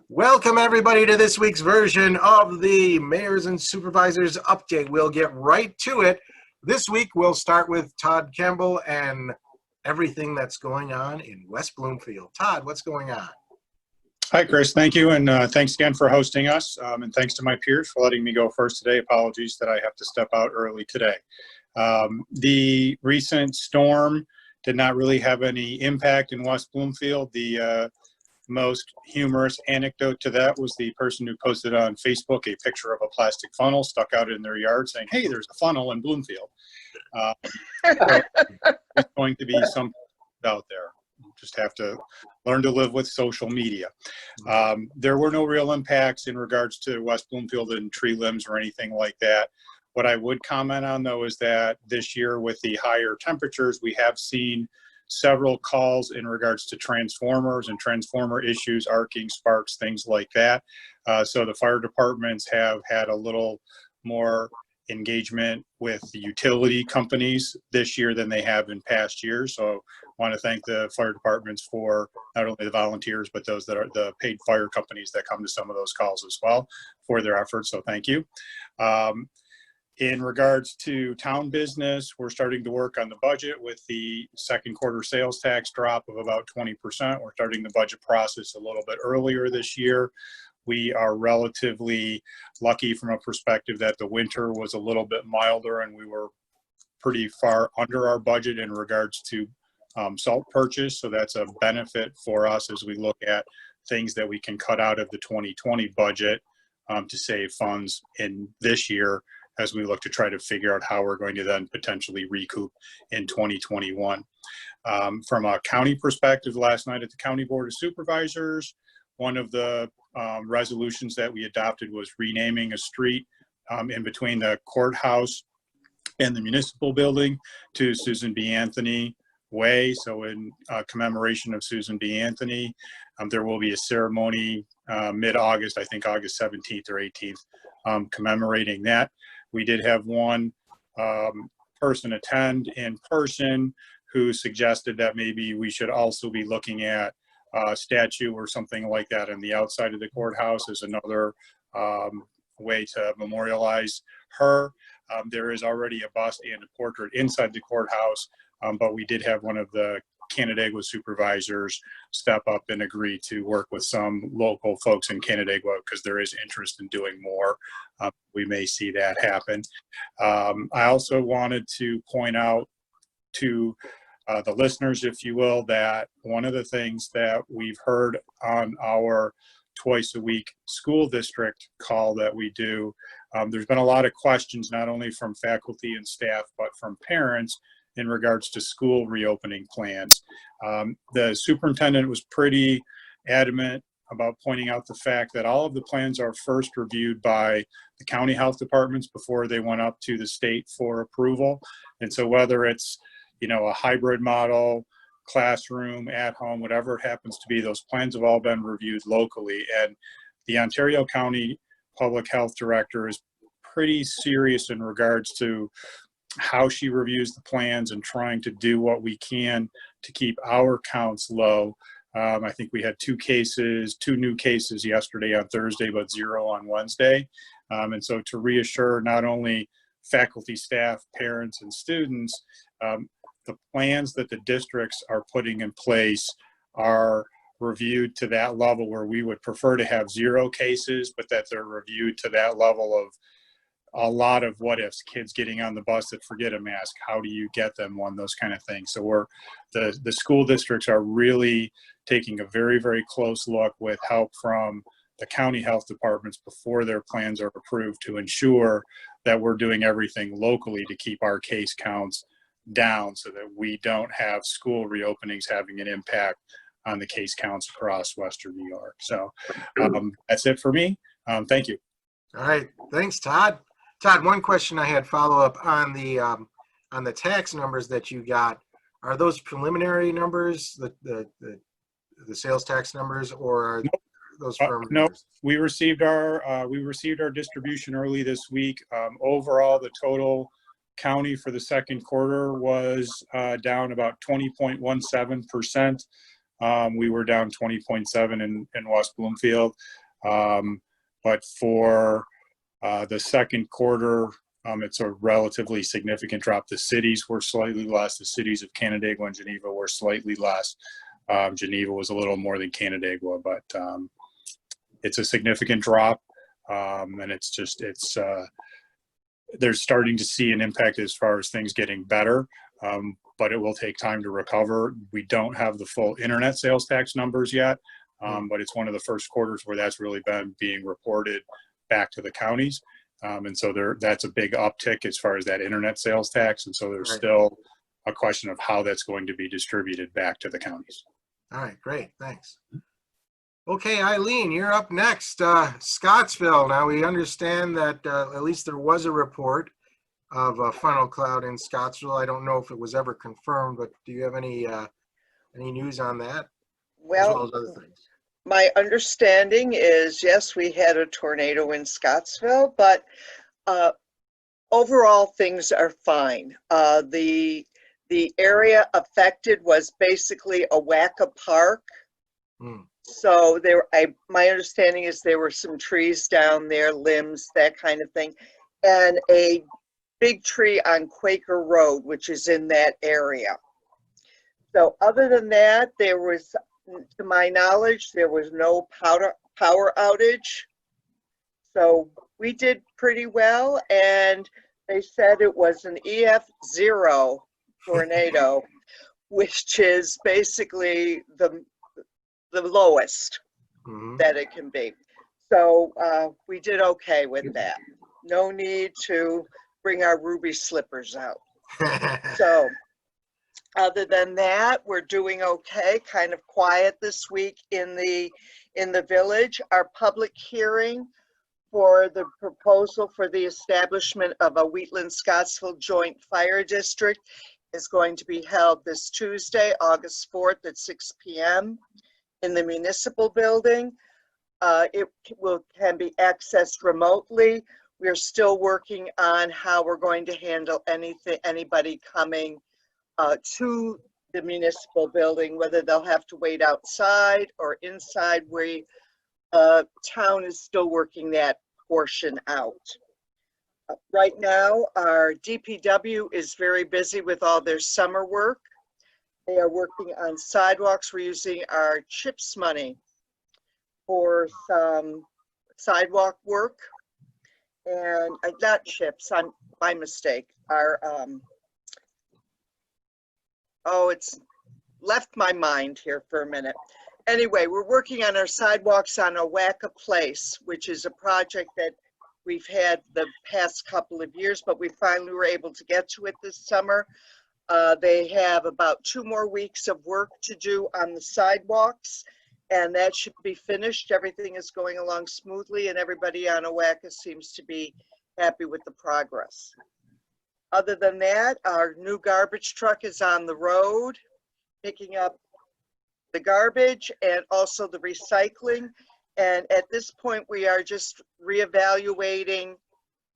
Welcome, everybody, to this week's version of the Mayors and Supervisors Update. We'll get right to it. This week, we'll start with Todd Campbell and everything that's going on in West Bloomfield. Todd, what's going on? Hi, Chris. Thank you, and thanks again for hosting us, and thanks to my peers for letting me go first today. Apologies that I have to step out early today. The recent storm did not really have any impact in West Bloomfield. The most humorous anecdote to that was the person who posted on Facebook a picture of a plastic funnel stuck out in their yard saying, "Hey, there's a funnel in Bloomfield." So it's going to be something out there. Just have to learn to live with social media. There were no real impacts in regards to West Bloomfield and tree limbs or anything like that. What I would comment on, though, is that this year with the higher temperatures, we have seen several calls in regards to transformers and transformer issues, arcing, sparks, things like that. So the fire departments have had a little more engagement with the utility companies this year than they have in past years. So I want to thank the fire departments for not only the volunteers, but those that are the paid fire companies that come to some of those calls as well for their efforts. So thank you. In regards to town business, we're starting to work on the budget with the second quarter sales tax drop of about 20%. We're starting the budget process a little bit earlier this year. We are relatively lucky from a perspective that the winter was a little bit milder and we were pretty far under our budget in regards to salt purchase. So that's a benefit for us as we look at things that we can cut out of the 2020 budget to save funds in this year as we look to try to figure out how we're going to then potentially recoup in 2021. From a county perspective, last night at the County Board of Supervisors, one of the resolutions that we adopted was renaming a street in between the courthouse and the municipal building to Susan B. Anthony Way. So in commemoration of Susan B. Anthony, there will be a ceremony mid-August, I think August 17th or 18th, commemorating that. We did have one person attend in person who suggested that maybe we should also be looking at a statue or something like that on the outside of the courthouse as another way to memorialize her. There is already a bust and a portrait inside the courthouse, but we did have one of the Canandaigua supervisors step up and agree to work with some local folks in Canandaigua because there is interest in doing more. We may see that happen. I also wanted to point out to the listeners, if you will, that one of the things that we've heard on our twice a week school district call that we do, there's been a lot of questions, not only from faculty and staff, but from parents in regards to school reopening plans. The superintendent was pretty adamant about pointing out the fact that all of the plans are first reviewed by the county health departments before they went up to the state for approval. And so whether it's, you know, a hybrid model, classroom, at home, whatever it happens to be, those plans have all been reviewed locally. And the Ontario County Public Health Director is pretty serious in regards to how she reviews the plans and trying to do what we can to keep our counts low. I think we had two new cases yesterday on Thursday, but 0 on Wednesday. And so to reassure not only faculty, staff, parents, and students, the plans that the districts are putting in place are reviewed to that level where we would prefer to have 0 cases, but that they're reviewed to that level of a lot of what ifs, kids getting on the bus that forget a mask, how do you get them one, those kind of things. So the school districts are really taking a very, very close look with help from the county health departments before their plans are approved to ensure that we're doing everything locally to keep our case counts down so that we don't have school reopenings having an impact on the case counts across Western New York. So that's it for me. Thank you. All right. Thanks, Todd. Todd, one question I had follow-up on the tax numbers that you got. Are those preliminary numbers, the sales tax numbers, or are those firm no, numbers? we received our distribution early this week. Overall, the total county for the second quarter was down about 20.17%. We were down 20.7 in West Bloomfield. But for the second quarter, it's a relatively significant drop. The cities were slightly less. The cities of Canandaigua and Geneva were slightly less. Geneva was a little more than Canandaigua, but it's a significant drop. And they're starting to see an impact as far as things getting better, but it will take time to recover. We don't have the full internet sales tax numbers yet, but it's one of the first quarters where that's really been being reported back to the counties. And so that's a big uptick as far as that internet sales tax. And so there's still a question of how that's going to be distributed back to the counties. All right, great, thanks. Okay, Eileen, you're up next. Scottsville. Now we understand that at least there was a report of a funnel cloud in Scottsville. I don't know if it was ever confirmed, but do you have any news on that? Well, as well as other things? My understanding is, yes, we had a tornado in Scottsville, but overall things are fine. The area affected was basically Awaka Park. So my understanding is there were some trees down there, limbs, that kind of thing, and a big tree on Quaker Road, which is in that area. So other than that, there was, to my knowledge, there was no power outage. So we did pretty well, and they said it was an EF0 tornado, which is basically the lowest that it can be. So we did okay with that. No need to bring our ruby slippers out. So other than that, we're doing okay, kind of quiet this week in the village. Our public hearing for the proposal for the establishment of a Wheatland-Scottsville Joint Fire District is going to be held this Tuesday, August 4th at 6 p.m. in the municipal building. It can be accessed remotely. We're still working on how we're going to handle anybody coming to the municipal building, whether they'll have to wait outside or inside. Town is still working that portion out. Right now, our DPW is very busy with all their summer work. They are working on sidewalks. We're using our CHIPS money for some sidewalk work. And not CHIPS, my mistake. It's left my mind here for a minute. Anyway, we're working on our sidewalks on Awaka Place, which is a project that we've had the past couple of years, but we finally were able to get to it this summer. They have about 2 more weeks of work to do on the sidewalks, and that should be finished. Everything is going along smoothly, and everybody on Awaka seems to be happy with the progress. Other than that, our new garbage truck is on the road, picking up the garbage and also the recycling. And at this point, we are just reevaluating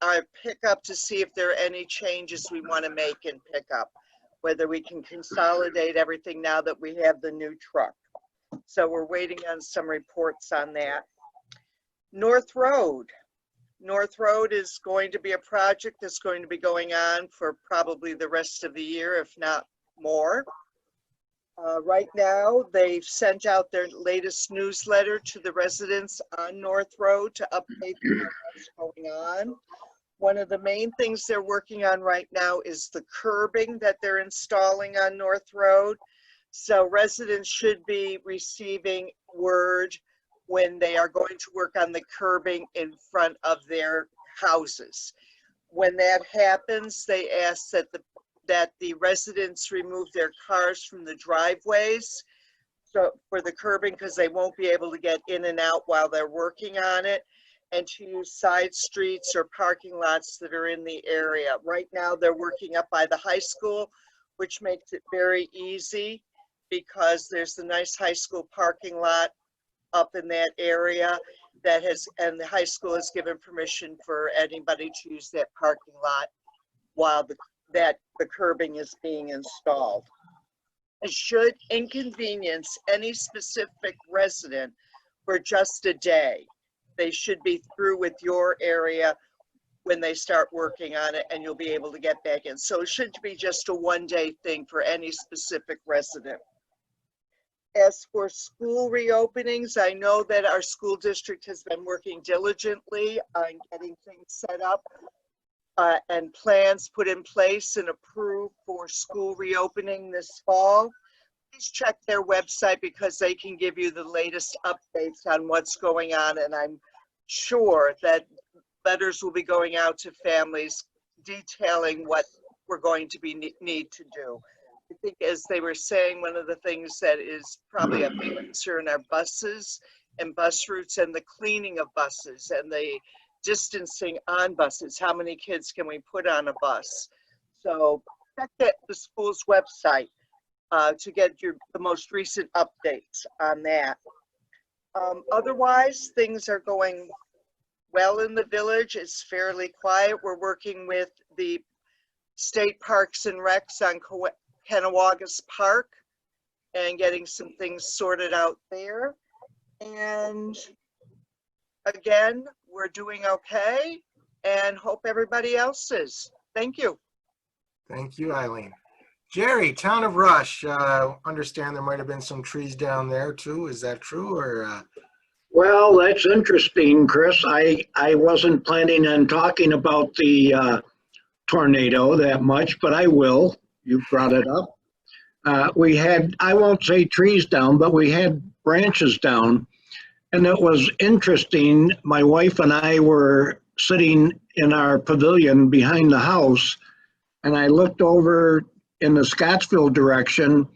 our pickup to see if there are any changes we want to make in pickup, whether we can consolidate everything now that we have the new truck. So we're waiting on some reports on that. North Road is going to be a project that's going to be going on for probably the rest of the year, if not more. Right now, they've sent out their latest newsletter to the residents on North Road to update them on what's going on. One of the main things they're working on right now is the curbing that they're installing on North Road. So residents should be receiving word when they are going to work on the curbing in front of their houses. When that happens, they ask that the residents remove their cars from the driveways for the curbing, because they won't be able to get in and out while they're working on it, and to use side streets or parking lots that are in the area. Right now, they're working up by the high school, which makes it very easy because there's the nice high school parking lot up in that area and the high school has given permission for anybody to use that parking lot while the curbing is being installed. should inconvenience any specific resident for just a day. They should be through with your area when they start working on it, and you'll be able to get back in. So it should be just a one-day thing for any specific resident. As for school reopenings, I know that our school district has been working diligently on getting things set up and plans put in place and approved for school reopening this fall. Please check their website because they can give you the latest updates on what's going on, and I'm sure that letters will be going out to families detailing what we're going to need to do. I think, as they were saying, one of the things that is probably a big concern are buses and bus routes and the cleaning of buses and the distancing on buses. How many kids can we put on a bus? So check the school's website to get the most recent updates on that. Otherwise, things are going well in the village. It's fairly quiet. We're working with the state parks and recs on Kennewagus Park and getting some things sorted out there. And again, we're doing okay and hope everybody else is. Thank you. Thank you, Eileen. Jerry, Town of Rush, understand there might have been some trees down there too. Is that true, or? Well, that's interesting, Chris. I wasn't planning on talking about the tornado that much, but I will. You brought it up. We had, I won't say trees down, but we had branches down. And it was interesting. My wife and I were sitting in our pavilion behind the house, and I looked over in the Scottsville direction,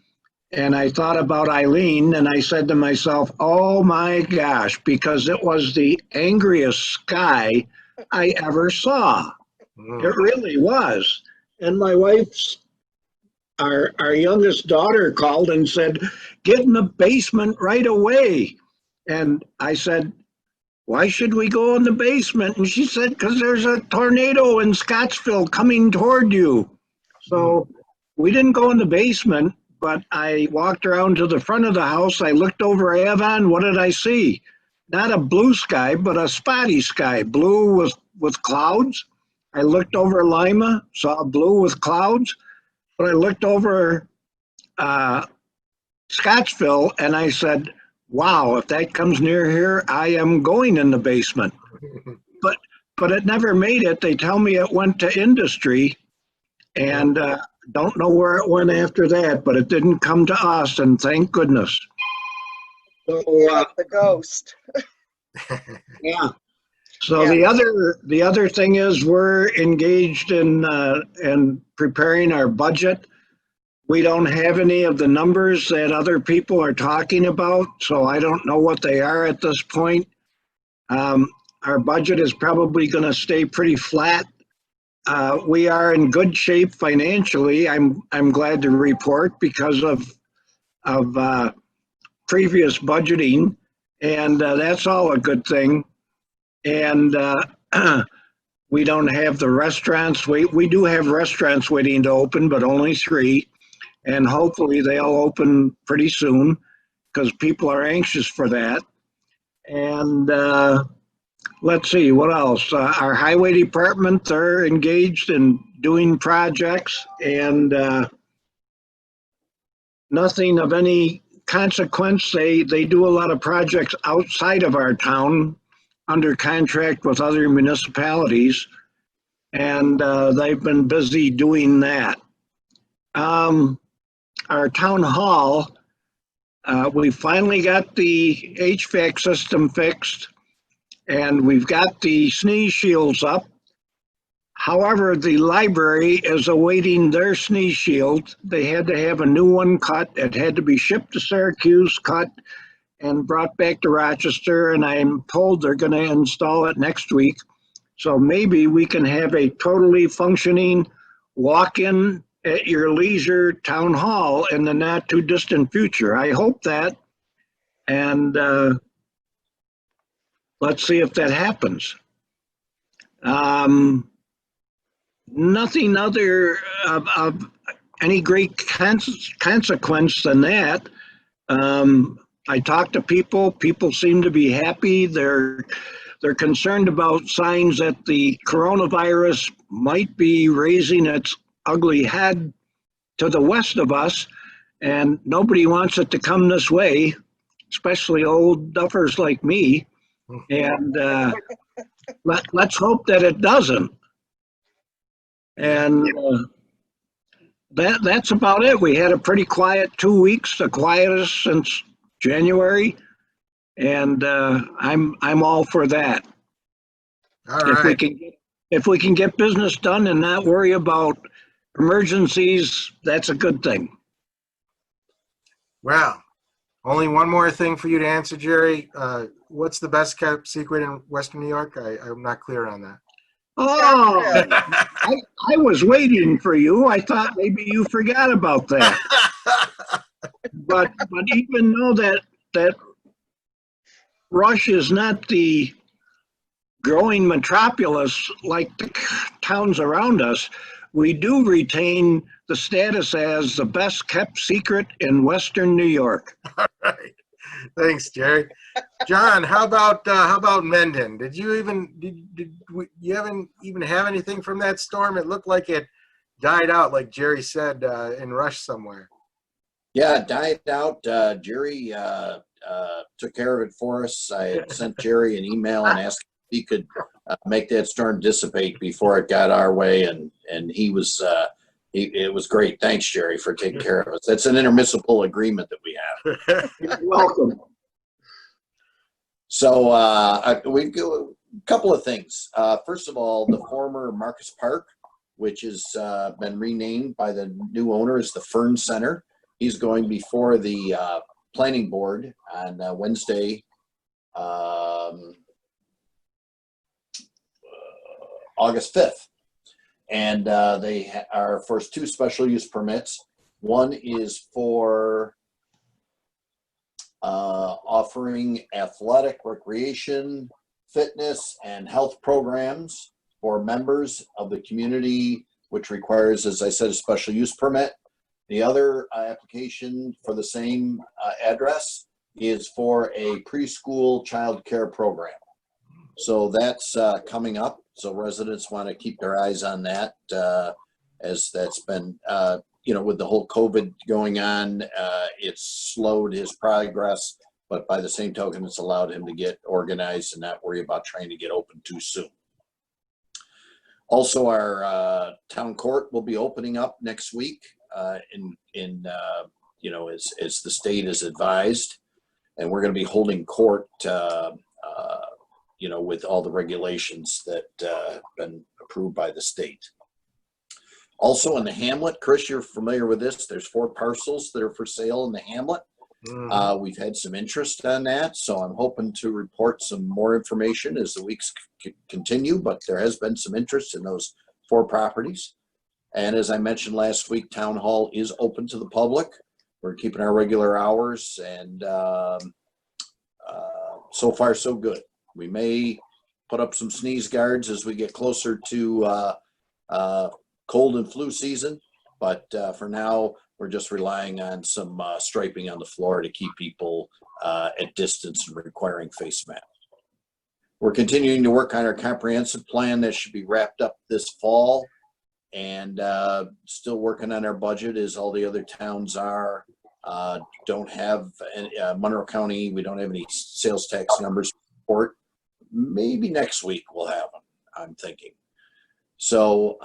and I thought about Eileen, and I said to myself, oh my gosh, because it was the angriest sky I ever saw. It really was. And my wife's, our youngest daughter called and said, get in the basement right away. And I said, why should we go in the basement? And she said, because there's a tornado in Scottsville coming toward you. So we didn't go in the basement, but I walked around to the front of the house. I looked over Avon. What did I see? Not a blue sky, but a spotty sky. Blue with clouds. I looked over Lima, saw blue with clouds. But I looked over Scottsville, and I said, wow, if that comes near here, I am going in the basement. But it never made it. They tell me it went to industry, and don't know where it went after that, but it didn't come to us, and thank goodness. So Like the ghost. yeah. So Yeah. the other thing is we're engaged in preparing our budget. We don't have any of the numbers that other people are talking about, so I don't know what they are at this point. Our budget is probably going to stay pretty flat. We are in good shape financially. I'm glad to report because of previous budgeting, and that's all a good thing. And we don't have the restaurants. We do have restaurants waiting to open, but only 3. And hopefully they'll open pretty soon because people are anxious for that. And let's see, what else? Our highway department, they're engaged in doing projects, and nothing of any consequence. They do a lot of projects outside of our town under contract with other municipalities, and they've been busy doing that. Our town hall, we finally got the HVAC system fixed, and we've got the sneeze shields up. However, the library is awaiting their sneeze shield. They had to have a new one cut. It had to be shipped to Syracuse, cut, and brought back to Rochester, and I'm told they're going to install it next week. So maybe we can have a totally functioning walk-in at your leisure town hall in the not too distant future. I hope that, and let's see if that happens. Nothing other of any great consequence than that. I talked to people. People seem to be happy. They're concerned about signs that the coronavirus might be raising its ugly head to the west of us, and nobody wants it to come this way, especially old duffers like me. And let's hope that it doesn't. And that's about it. We had a pretty quiet 2 weeks, the quietest since January, and I'm all for that. All If we right. can get business done and not worry about emergencies, that's a good thing. Well, only one more thing for you to answer, Jerry. What's the best kept secret in Western New York? I'm not clear on that. Oh, I was waiting for you. I thought maybe you forgot about that. But even though that Rush is not the growing metropolis like the towns around us, we do retain the status as the best kept secret in Western New York. Right. Thanks, Jerry. John, how about Mendon? Did you you haven't even have anything from that storm? It looked like it died out, like Jerry said, in Rush somewhere. Yeah, it died out. Jerry took care of it for us. I had sent Jerry an email and asked if he could make that storm dissipate before it got our way, and he was. It was great. Thanks, Jerry, for taking care of us. That's an intermissible agreement that we have. You're welcome. So we go a couple of things. First of all, the former Marcus Park, which has been renamed by the new owner as the Fern Center. He's going before the planning board on Wednesday, August 5th. And they are for 2 special use permits. One is for offering athletic, recreation, fitness, and health programs for members of the community, which requires, as I said, a special use permit. The other application for the same address is for a preschool child care program. So that's coming up. So residents want to keep their eyes on that, as that's been, with the whole COVID going on, it's slowed his progress, but by the same token, it's allowed him to get organized and not worry about trying to get open too soon. Also, our town court will be opening up next week, as the state is advised, and we're going to be holding court, with all the regulations that have been approved by the state. Also in the hamlet, Chris, you're familiar with this. There's 4 parcels that are for sale in the hamlet. We've had some interest on that, so I'm hoping to report some more information as the weeks continue, but there has been some interest in those 4 properties. And as I mentioned last week, Town Hall is open to the public. We're keeping our regular hours, and so far so good. We may put up some sneeze guards as we get closer to cold and flu season, but for now, we're just relying on some striping on the floor to keep people at distance and requiring face masks. We're continuing to work on our comprehensive plan that should be wrapped up this fall, and still working on our budget as all the other towns are. Don't have Monroe County, we don't have any sales tax numbers to report. Maybe next week we'll have them, I'm thinking. So,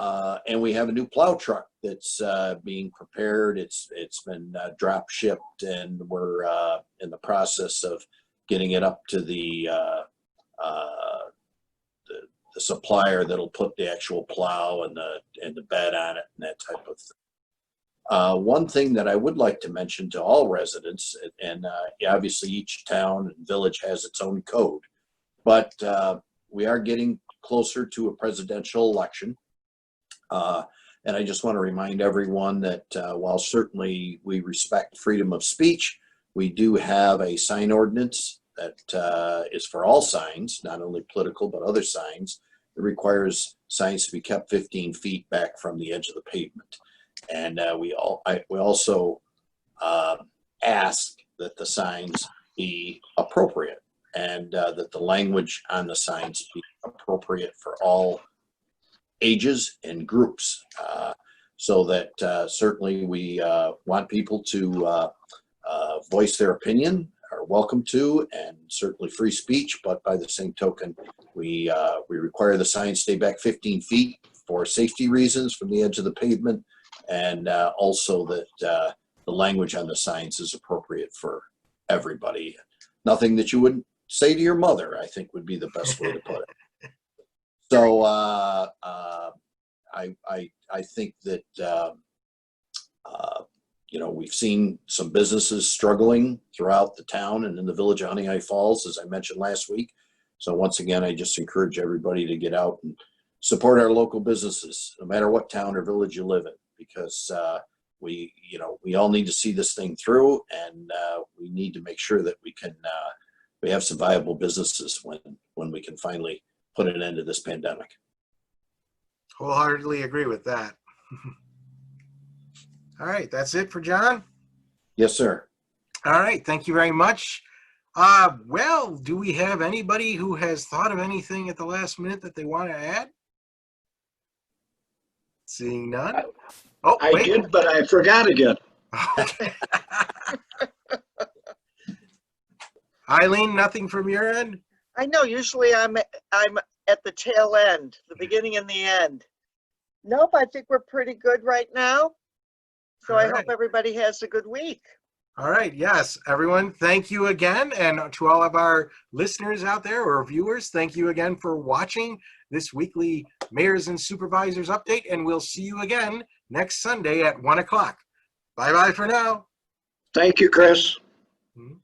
and we have a new plow truck that's being prepared. It's been drop shipped, and we're in the process of getting it up to the supplier that'll put the actual plow and the bed on it and that type of thing. One thing that I would like to mention to all residents, and obviously each town and village has its own code, but we are getting closer to a presidential election. And I just want to remind everyone that while certainly we respect freedom of speech, we do have a sign ordinance that is for all signs, not only political, but other signs. It requires signs to be kept 15 feet back from the edge of the pavement. And we also ask that the signs be appropriate and that the language on the signs be appropriate for all ages and groups. So that certainly we want people to voice their opinion, are welcome to, and certainly free speech. But by the same token, we require the signs stay back 15 feet for safety reasons from the edge of the pavement, and also that the language on the signs is appropriate for everybody. Nothing that you wouldn't say to your mother, I think, would be the best way to put it. So I think that we've seen some businesses struggling throughout the town and in the village of Honeoye Falls, as I mentioned last week. So once again, I just encourage everybody to get out and support our local businesses, no matter what town or village you live in, because we all need to see this thing through, and we need to make sure that we have some viable businesses when we can finally put an end to this pandemic. Wholeheartedly agree with that. All right, that's it for John. Yes, sir. All right, thank you very much. Well, do we have anybody who has thought of anything at the last minute that they want to add? Seeing none. Oh, I wait. did, but I forgot again. Okay. Eileen, nothing from your end? I know, usually I'm at the tail end, the beginning and the end. Nope, I think we're pretty good right now. So All I right. hope everybody has a good week. All right. Yes, everyone, thank you again. And to all of our listeners out there or viewers, thank you again for watching this weekly Mayors and Supervisors update. And we'll see you again next Sunday at 1 o'clock. Bye-bye for now. Thank you, Chris. Mhm.